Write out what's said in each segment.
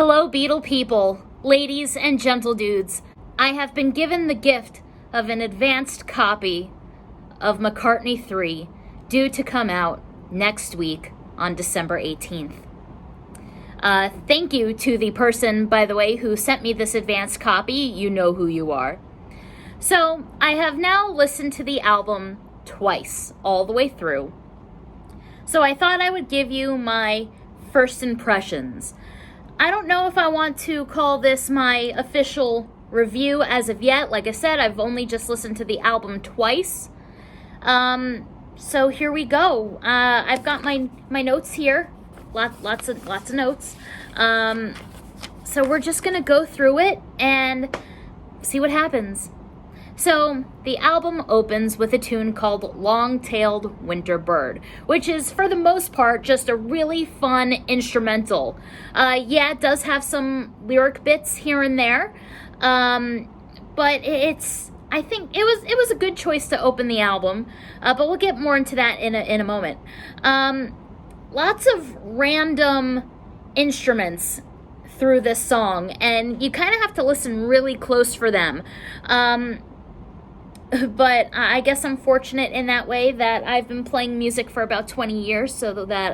Hello, Beetle people, ladies and gentle dudes. I have been given the gift of an advanced copy of McCartney III, due to come out next week on December 18th. Thank you to the person, by the way, who sent me this advanced copy. You know who you are. So, I have now listened to the album twice, all the way through. So I thought I would give you my first impressions. I don't know if I want to call this my official review as of yet. Like I said, I've only just listened to the album twice. So here we go. I've got my notes here. Lots of notes. So we're just gonna go through it and see what happens. So the album opens with a tune called Long-Tailed Winter Bird, which is for the most part just a really fun instrumental. Yeah, it does have some lyric bits here and there, but I think it was a good choice to open the album, but we'll get more into that in a moment. Lots of random instruments through this song, and you kind of have to listen really close for them. But I guess I'm fortunate in that way that I've been playing music for about 20 years, so that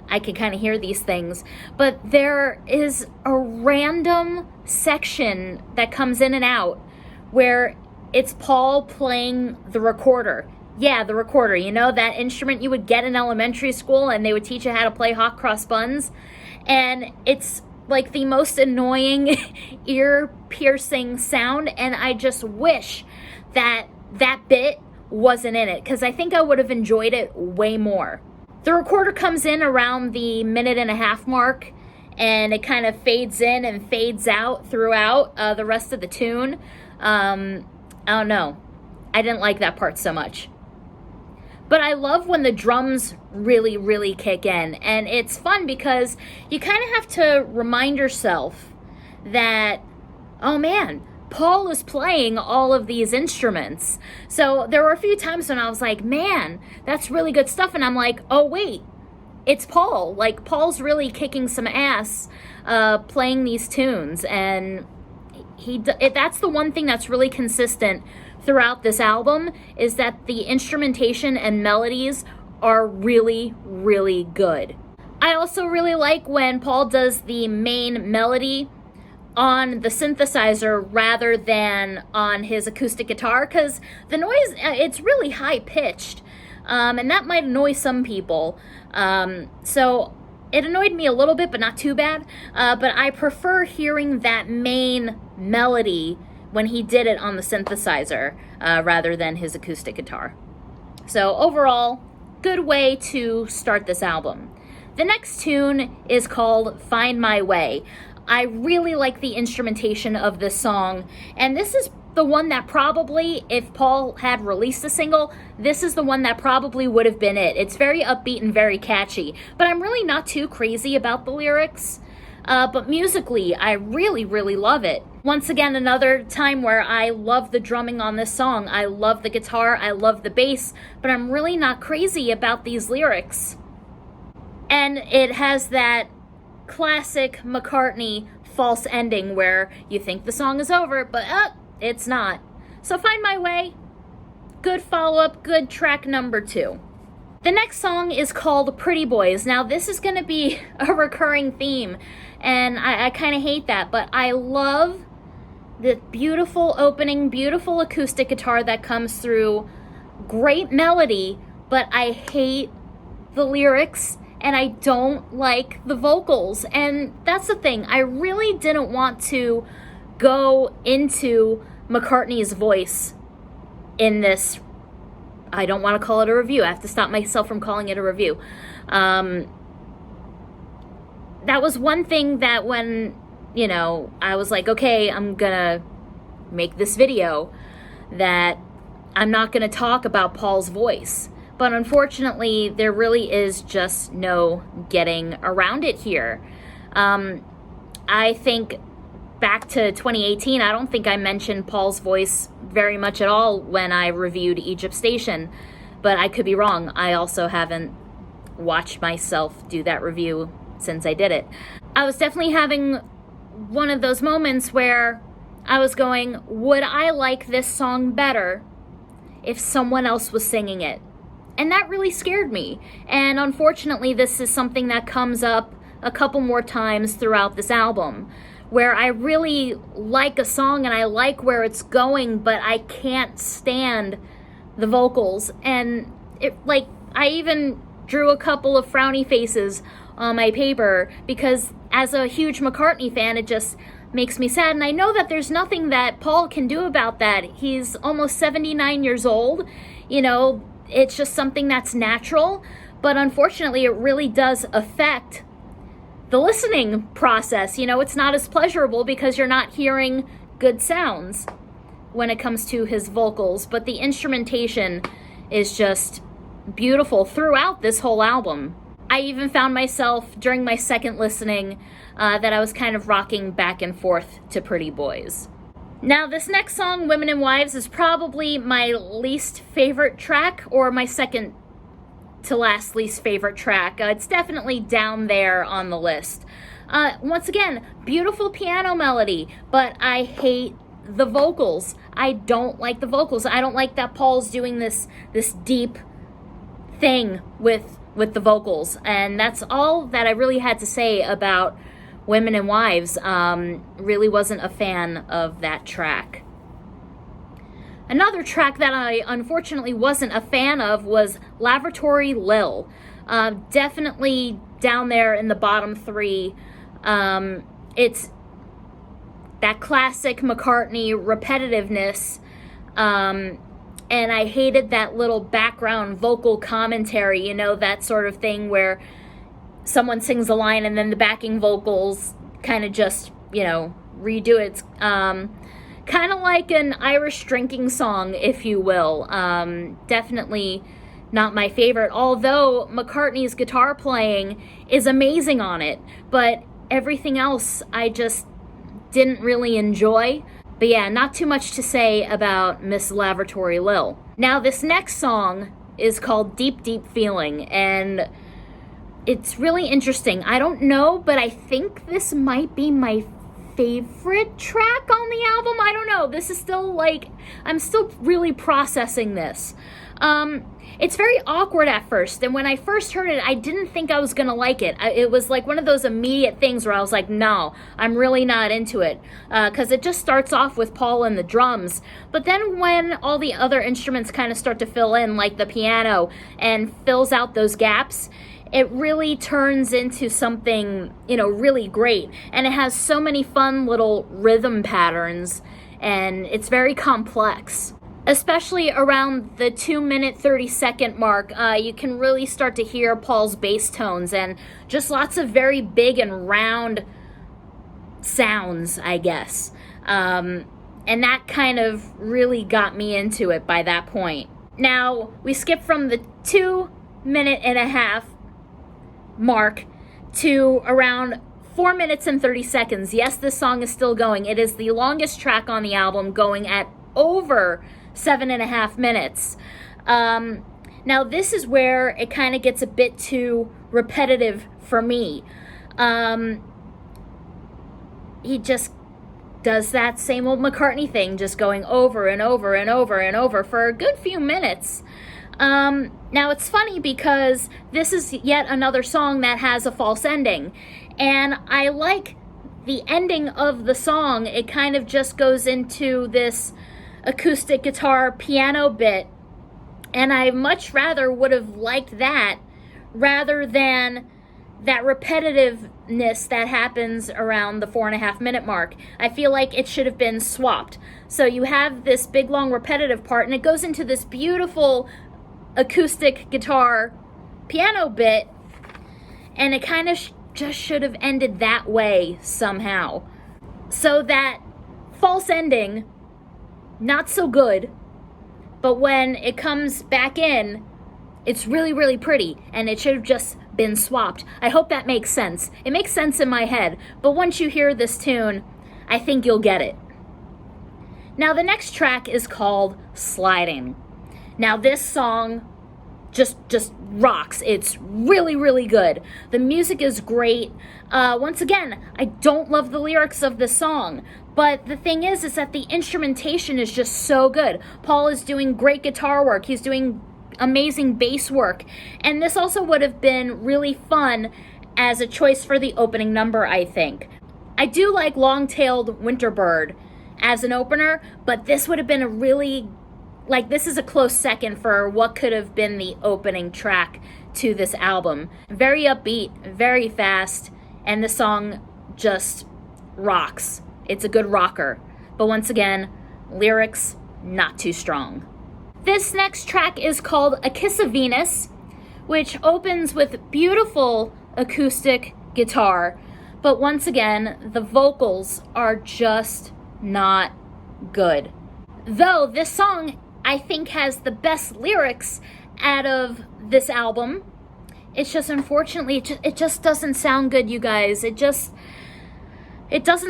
I can kind of hear these things. But there is a random section that comes in and out where it's Paul playing the recorder. Yeah, the recorder. You know, that instrument you would get in elementary school and they would teach you how to play hot cross buns? And it's like the most annoying, ear-piercing sound, and I just wish that bit wasn't in it, because I think I would have enjoyed it way more. The recorder comes in around the 1.5-minute mark, and it kind of fades in and fades out throughout the rest of the tune. I don't know. I didn't like that part so much. But I love when the drums really, really kick in. And it's fun because you kind of have to remind yourself that, oh man, Paul is playing all of these instruments. So there were a few times when I was like, man, that's really good stuff. And I'm like, oh wait, it's Paul. Like, Paul's really kicking some ass playing these tunes. And that's the one thing that's really consistent throughout this album, is that the instrumentation and melodies are really, really good. I also really like when Paul does the main melody on the synthesizer rather than on his acoustic guitar, because the noise, it's really high pitched, and that might annoy some people. So it annoyed me a little bit, but not too bad. But I prefer hearing that main melody when he did it on the synthesizer rather than his acoustic guitar. So overall, good way to start this album. The next tune is called Find My Way. I really like the instrumentation of this song, and this is the one that probably, if Paul had released a single, this is the one that probably would have been it. It's very upbeat and very catchy, but I'm really not too crazy about the lyrics. But musically, I really, really love it. Once again, another time where I love the drumming on this song. I love the guitar, I love the bass, but I'm really not crazy about these lyrics. And it has that classic McCartney false ending where you think the song is over, but it's not. So Find My Way, good follow-up, good track number 2. The next song is called Pretty Boys. Now, this is going to be a recurring theme, and I kind of hate that, but I love the beautiful opening, beautiful acoustic guitar that comes through, great melody, but I hate the lyrics, and I don't like the vocals. And that's the thing, I really didn't want to go into McCartney's voice in this. I don't want to call it a review. I have to stop myself from calling it a review. That was one thing that when, I was like, okay, I'm gonna make this video, that I'm not gonna talk about Paul's voice. But unfortunately, there really is just no getting around it here. I think back to 2018, I don't think I mentioned Paul's voice very much at all when I reviewed Egypt Station, but I could be wrong. I also haven't watched myself do that review since I did it. I was definitely having one of those moments where I was going, would I like this song better if someone else was singing it? And that really scared me. And unfortunately, this is something that comes up a couple more times throughout this album, where I really like a song and I like where it's going, but I can't stand the vocals. And I even drew a couple of frowny faces on my paper, because as a huge McCartney fan, it just makes me sad. And I know that there's nothing that Paul can do about that. He's almost 79 years old. It's just something that's natural. But unfortunately, it really does affect the listening process. It's not as pleasurable because you're not hearing good sounds when it comes to his vocals. But the instrumentation is just beautiful throughout this whole album. I even found myself during my second listening that I was kind of rocking back and forth to Pretty Boys. Now, this next song, Women and Wives, is probably my least favorite track, or my second to last least favorite track. It's definitely down there on the list. Once again, beautiful piano melody, but I hate the vocals. I don't like the vocals. I don't like that Paul's doing this deep thing with the vocals. And that's all that I really had to say about Women and Wives. Really wasn't a fan of that track. Another track that I unfortunately wasn't a fan of was Lavatory Lil. Definitely down there in the bottom three. It's that classic McCartney repetitiveness. And I hated that little background vocal commentary, that sort of thing where someone sings a line and then the backing vocals kind of just, redo it. It's kind of like an Irish drinking song, if you will. Definitely not my favorite, although McCartney's guitar playing is amazing on it. But everything else I just didn't really enjoy. But yeah, not too much to say about Miss Lavatory Lil. Now, this next song is called Deep, Deep Feeling, and it's really interesting. I don't know, but I think this might be my favorite track on the album. I don't know. This is still I'm still really processing this. It's very awkward at first, and when I first heard it, I didn't think I was gonna like it. It was like one of those immediate things where I was like, no, I'm really not into it, because it just starts off with Paul and the drums, but then when all the other instruments kind of start to fill in, like the piano, and fills out those gaps, it really turns into something, really great. And it has so many fun little rhythm patterns, and it's very complex. Especially around the 2-minute 30-second mark, you can really start to hear Paul's bass tones and just lots of very big and round sounds, I guess. And that kind of really got me into it by that point. Now, we skip from the 2.5-minute mark to around 4 minutes and 30 seconds. Yes, this song is still going. It is the longest track on the album, going at over 7.5 minutes. Now, this is where it kind of gets a bit too repetitive for me. He just does that same old McCartney thing, just going over and over and over and over for a good few minutes. Now, it's funny because this is yet another song that has a false ending, and I like the ending of the song. It kind of just goes into this acoustic guitar piano bit, and I much rather would have liked that rather than that repetitiveness that happens around the 4.5-minute mark. I feel like it should have been swapped. So you have this big long repetitive part, and it goes into this beautiful acoustic guitar piano bit, and it kind of just should have ended that way somehow. So that false ending, not so good, but when it comes back in, it's really, really pretty, and it should have just been swapped. I hope that makes sense. It makes sense in my head, but once you hear this tune, I think you'll get it. Now, the next track is called Sliding. Now, this song just rocks. It's really, really good. The music is great. Once again, I don't love the lyrics of the song, but the thing is that the instrumentation is just so good. Paul is doing great guitar work. He's doing amazing bass work. And this also would have been really fun as a choice for the opening number, I think. I do like Long-Tailed Winterbird as an opener, but this would have been a really, this is a close second for what could have been the opening track to this album. Very upbeat, very fast, and the song just rocks. It's a good rocker. But once again, lyrics, not too strong. This next track is called A Kiss of Venus, which opens with beautiful acoustic guitar. But once again, the vocals are just not good. Though this song, I think, has the best lyrics out of this album. It's just, unfortunately, it just doesn't sound good, you guys. It doesn't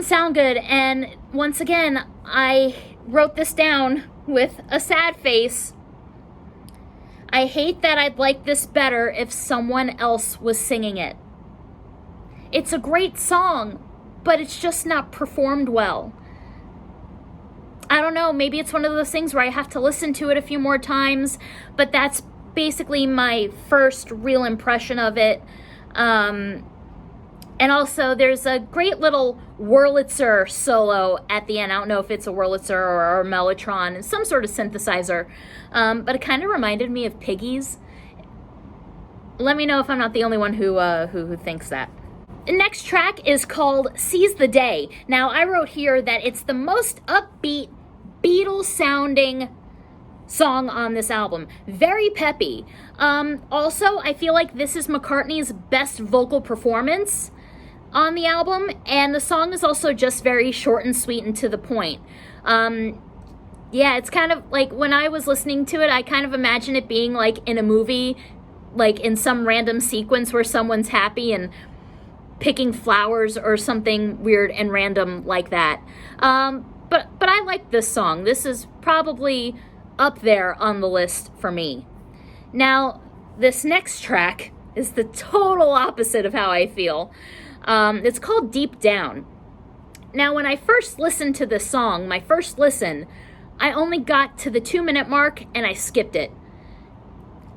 sound good. And once again, I wrote this down with a sad face. I hate that I'd like this better if someone else was singing it. It's a great song, but it's just not performed well. I don't know, maybe it's one of those things where I have to listen to it a few more times, but that's basically my first real impression of it. And also, there's a great little Wurlitzer solo at the end. I don't know if it's a Wurlitzer or a Mellotron, some sort of synthesizer, but it kind of reminded me of Piggies. Let me know if I'm not the only one who thinks that. The next track is called Seize the Day. Now, I wrote here that it's the most upbeat, Beatles-sounding song on this album. Very peppy. Also, I feel like this is McCartney's best vocal performance on the album, and the song is also just very short and sweet and to the point. Yeah, it's kind of like, when I was listening to it, I kind of imagine it being like in a movie, like in some random sequence where someone's happy and picking flowers or something weird and random like that. But I like this song. This is probably up there on the list for me. Now, this next track is the total opposite of how I feel. It's called Deep Down. Now, when I first listened to this song, my first listen, I only got to the 2-minute mark and I skipped it.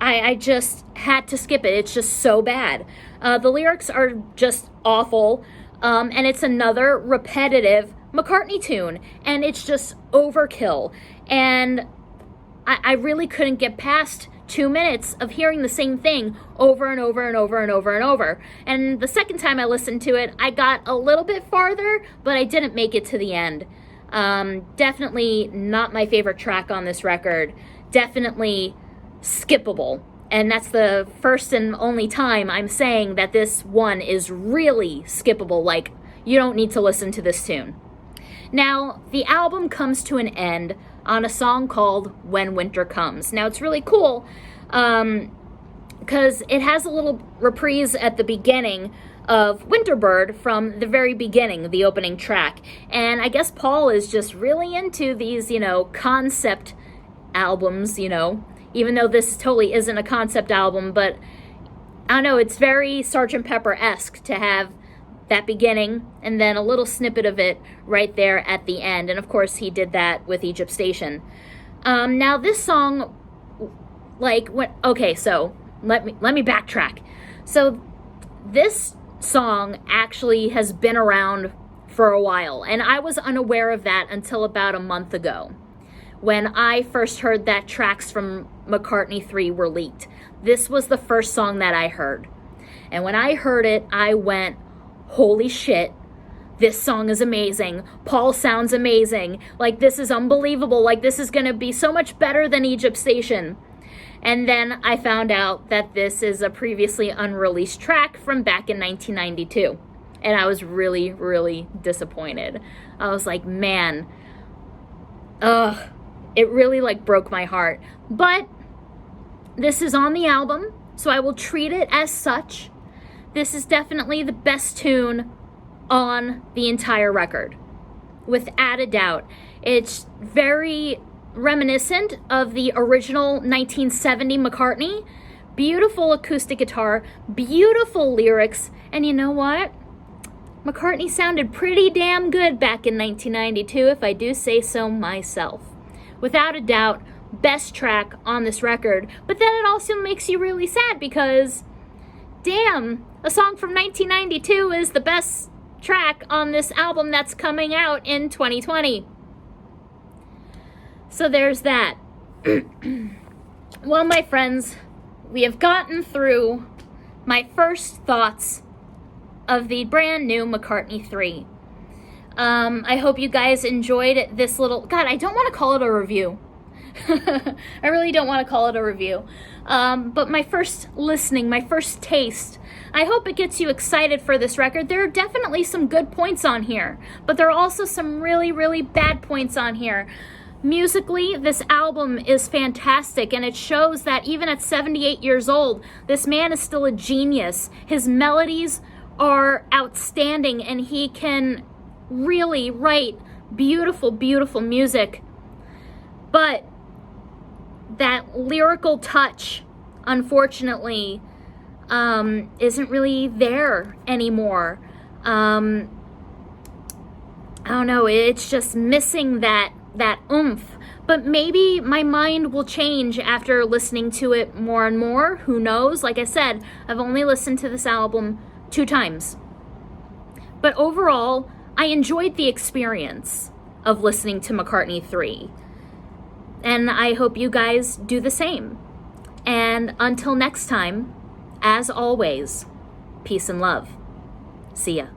I just had to skip it. It's just so bad. The lyrics are just awful, and it's another repetitive McCartney tune, and it's just overkill. And I really couldn't get past 2 minutes of hearing the same thing over and over and over and over and over. And the second time I listened to it, I got a little bit farther, but I didn't make it to the end. Definitely not my favorite track on this record. Definitely skippable. And that's the first and only time I'm saying that this one is really skippable. Like, you don't need to listen to this tune. Now, the album comes to an end on a song called When Winter Comes. Now, it's really cool because it has a little reprise at the beginning of Winterbird from the very beginning, the opening track. And I guess Paul is just really into these, concept albums, even though this totally isn't a concept album, but I don't know, it's very Sgt. Pepper-esque to have that beginning and then a little snippet of it right there at the end. And of course, he did that with Egypt Station. Now this song, so let me backtrack. So this song actually has been around for a while, and I was unaware of that until about a month ago, when I first heard that tracks from McCartney III were leaked. This was the first song that I heard. And when I heard it, I went, holy shit, this song is amazing. Paul sounds amazing. Like, this is unbelievable. Like, this is going to be so much better than Egypt Station. And then I found out that this is a previously unreleased track from back in 1992. And I was really, really disappointed. I was like, man, it really broke my heart. But this is on the album, so I will treat it as such. This is definitely the best tune on the entire record, without a doubt. It's very reminiscent of the original 1970 McCartney, beautiful acoustic guitar, beautiful lyrics, and you know what? McCartney sounded pretty damn good back in 1992, if I do say so myself. Without a doubt, best track on this record, but then it also makes you really sad because, damn, a song from 1992 is the best track on this album that's coming out in 2020. So there's that. Well, my friends, we have gotten through my first thoughts of the brand new McCartney III. I hope you guys enjoyed this little... God, I don't want to call it a review. I really don't want to call it a review. But my first listening, my first taste, I hope it gets you excited for this record. There are definitely some good points on here, but there are also some really, really bad points on here. Musically, this album is fantastic, and it shows that even at 78 years old, this man is still a genius. His melodies are outstanding, and he can really write beautiful, beautiful music. But that lyrical touch, unfortunately, isn't really there anymore. I don't know, it's just missing that oomph. But maybe my mind will change after listening to it more and more. Who knows? Like I said, I've only listened to this album 2 times. But overall, I enjoyed the experience of listening to McCartney III. And I hope you guys do the same. And until next time, as always, peace and love. See ya.